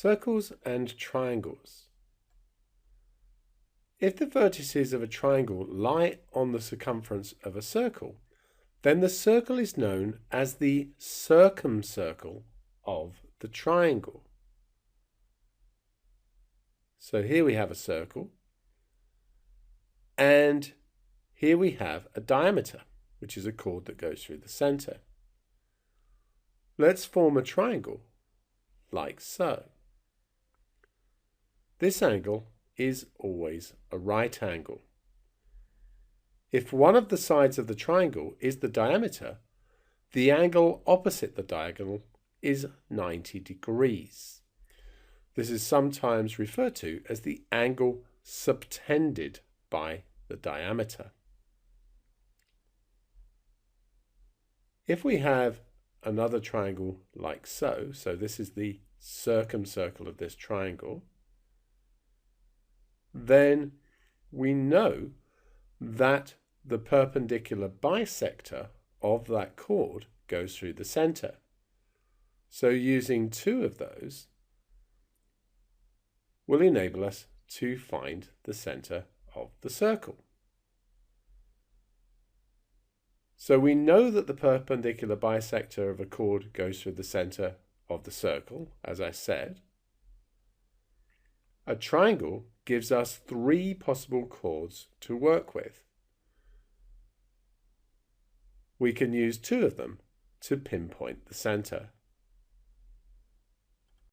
Circles and triangles. If the vertices of a triangle lie on the circumference of a circle, then the circle is known as the circumcircle of the triangle. So here we have a circle, and here we have a diameter, which is a chord that goes through the center. Let's form a triangle, like so. This angle is always a right angle. If one of the sides of the triangle is the diameter, the angle opposite the diagonal is 90 degrees. This is sometimes referred to as the angle subtended by the diameter. If we have another triangle like so, so this is the circumcircle of this triangle, then we know that the perpendicular bisector of that chord goes through the center. So using two of those will enable us to find the center of the circle. So we know that the perpendicular bisector of a chord goes through the center of the circle, as I said. A triangle gives us three possible chords to work with. We can use two of them to pinpoint the center.